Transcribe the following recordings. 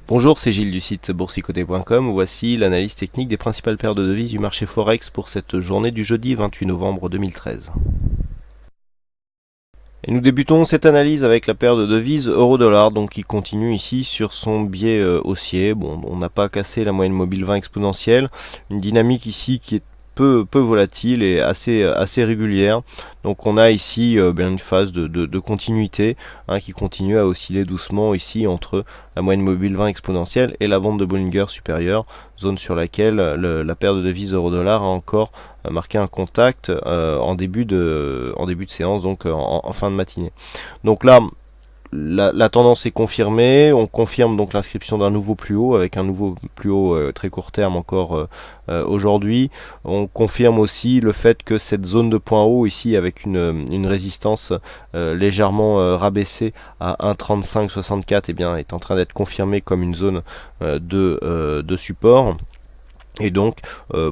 Bonjour, c'est Gilles du site boursicoté.com. Voici l'analyse technique des principales paires de devises du marché Forex pour cette journée du jeudi 28 novembre 2013. Et nous débutons cette analyse avec la paire de devises euro-dollar, donc qui continue ici sur son biais haussier. Bon, on n'a pas cassé la moyenne mobile 20 exponentielle, une dynamique ici qui est peu volatile et assez régulière. Donc on a ici bien une phase de continuité qui continue à osciller doucement ici entre la moyenne mobile 20 exponentielle et la bande de Bollinger supérieure, zone sur laquelle la paire de devises euro-dollar a encore marqué un contact en début de séance, donc en fin de matinée. Donc là, la tendance est confirmée, on confirme donc l'inscription d'un nouveau plus haut avec un nouveau plus haut très court terme encore aujourd'hui. On confirme aussi le fait que cette zone de point haut ici avec une résistance légèrement rabaissée à 1,3564 eh bien, est en train d'être confirmée comme une zone de support. Et donc,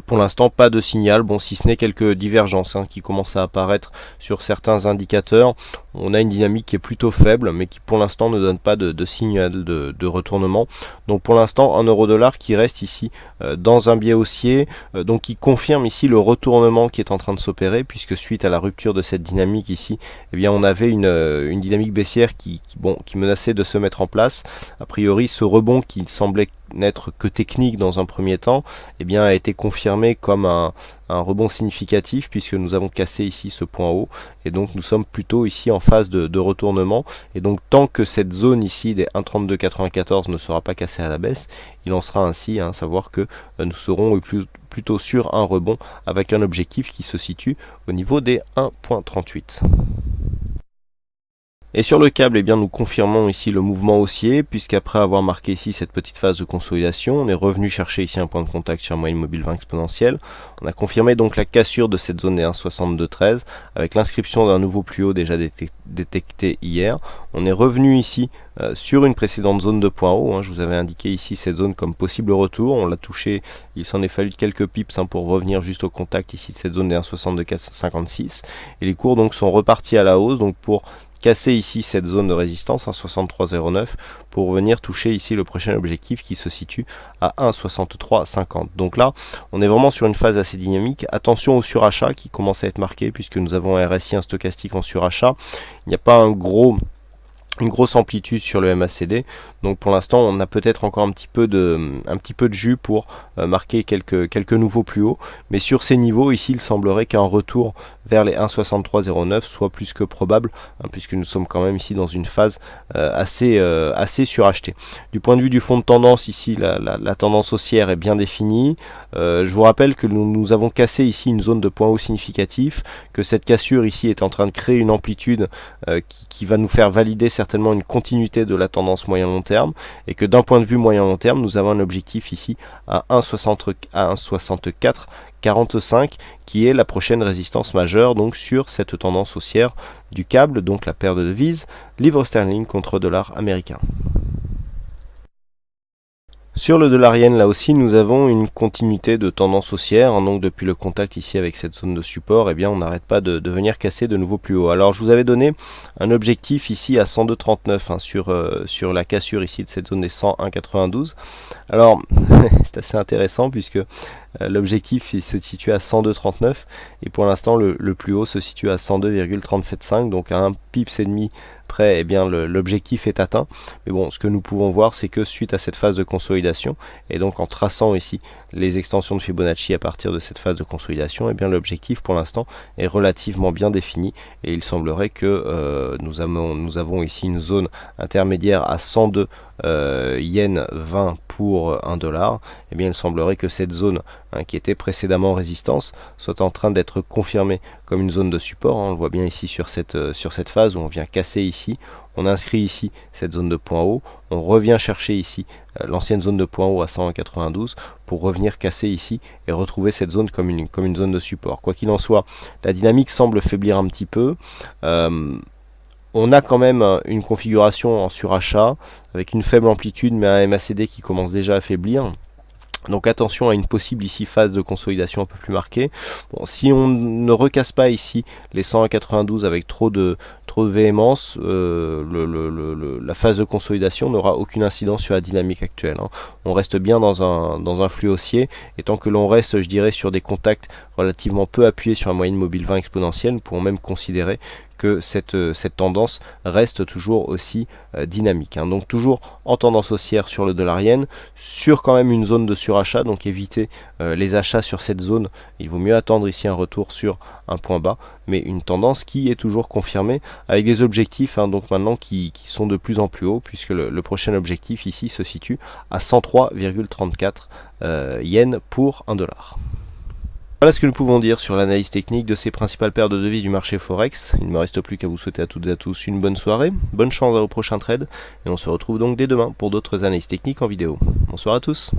pour l'instant, pas de signal, bon, si ce n'est quelques divergences qui commencent à apparaître sur certains indicateurs. On a une dynamique qui est plutôt faible, mais qui pour l'instant ne donne pas de signal de retournement. Donc pour l'instant, un euro-dollar qui reste ici dans un biais haussier, donc qui confirme ici le retournement qui est en train de s'opérer, puisque suite à la rupture de cette dynamique ici, eh bien, on avait une dynamique baissière qui menaçait de se mettre en place. A priori, ce rebond qui semblait n'être que technique dans un premier temps, eh bien, a été confirmé comme un rebond significatif, puisque nous avons cassé ici ce point haut, et donc nous sommes plutôt ici en phase de retournement. Et donc tant que cette zone ici des 1,3294 ne sera pas cassée à la baisse, il en sera ainsi, savoir que nous serons plutôt sur un rebond avec un objectif qui se situe au niveau des 1,38. Et sur le câble, eh bien, nous confirmons ici le mouvement haussier, puisqu'après avoir marqué ici cette petite phase de consolidation, on est revenu chercher ici un point de contact sur la moyenne mobile 20 exponentielle. On a confirmé donc la cassure de cette zone des 1,6213 avec l'inscription d'un nouveau plus haut déjà détecté hier. On est revenu ici sur une précédente zone de point haut. Je vous avais indiqué ici cette zone comme possible retour. On l'a touché, il s'en est fallu quelques pips pour revenir juste au contact ici de cette zone des 1,6256. Et les cours donc sont repartis à la hausse, donc pour casser ici cette zone de résistance 1,6309 pour venir toucher ici le prochain objectif qui se situe à 1,6350. Donc là on est vraiment sur une phase assez dynamique. Attention au surachat qui commence à être marqué, puisque nous avons un RSI, un stochastique en surachat. Il n'y a pas une grosse amplitude sur le MACD, donc pour l'instant on a peut-être encore un petit peu de jus pour marquer quelques nouveaux plus hauts, mais sur ces niveaux ici il semblerait qu'un retour vers les 1,6309 soit plus que probable, puisque nous sommes quand même ici dans une phase assez surachetée. Du point de vue du fond de tendance, ici la tendance haussière est bien définie. Je vous rappelle que nous avons cassé ici une zone de point haut significatif, que cette cassure ici est en train de créer une amplitude qui va nous faire valider certainement une continuité de la tendance moyen-long terme, et que d'un point de vue moyen-long terme, nous avons un objectif ici à 1,6445 qui est la prochaine résistance majeure donc sur cette tendance haussière du câble, donc la paire de devises livre sterling contre dollar américain. Sur le dollar yen, là aussi, nous avons une continuité de tendance haussière. Donc depuis le contact ici avec cette zone de support, eh bien, on n'arrête pas de venir casser de nouveau plus haut. Alors, je vous avais donné un objectif ici à 102,39 sur la cassure ici de cette zone des 101,92. Alors, c'est assez intéressant puisque l'objectif se situe à 102,39 et pour l'instant le plus haut se situe à 102,375, donc à un pips et demi près, eh bien l'objectif est atteint. Mais bon, ce que nous pouvons voir, c'est que suite à cette phase de consolidation et donc en traçant ici les extensions de Fibonacci à partir de cette phase de consolidation, eh bien l'objectif pour l'instant est relativement bien défini, et il semblerait que nous avons ici une zone intermédiaire à 102 yen 20 pour 1 dollar. Eh bien il semblerait que cette zone qui était précédemment résistance soit en train d'être confirmée comme une zone de support. On le voit bien ici sur cette phase où on vient casser ici, on inscrit ici cette zone de point haut, on revient chercher ici l'ancienne zone de point haut à 101,92 pour revenir casser ici et retrouver cette zone comme une zone de support. Quoi qu'il en soit, la dynamique semble faiblir un petit peu. On a quand même une configuration en surachat avec une faible amplitude, mais un MACD qui commence déjà à faiblir. Donc attention à une possible ici phase de consolidation un peu plus marquée. Bon, si on ne recasse pas ici les 101,92 avec trop de trop de véhémence, la phase de consolidation n'aura aucune incidence sur la dynamique actuelle, hein. On reste bien dans un flux haussier, et tant que l'on reste, je dirais, sur des contacts relativement peu appuyés sur la moyenne mobile 20 exponentielle, nous pourrons même considérer que cette tendance reste toujours aussi dynamique, hein. Donc toujours en tendance haussière sur le dollar yen, sur quand même une zone de surachat, donc éviter les achats sur cette zone. Il vaut mieux attendre ici un retour sur un point bas, mais une tendance qui est toujours confirmée avec des objectifs, hein, donc maintenant qui sont de plus en plus hauts, puisque le prochain objectif ici se situe à 103,34 yens pour 1 dollar. Voilà ce que nous pouvons dire sur l'analyse technique de ces principales paires de devises du marché Forex. Il ne me reste plus qu'à vous souhaiter à toutes et à tous une bonne soirée, bonne chance à vos prochains trades, et on se retrouve donc dès demain pour d'autres analyses techniques en vidéo. Bonsoir à tous.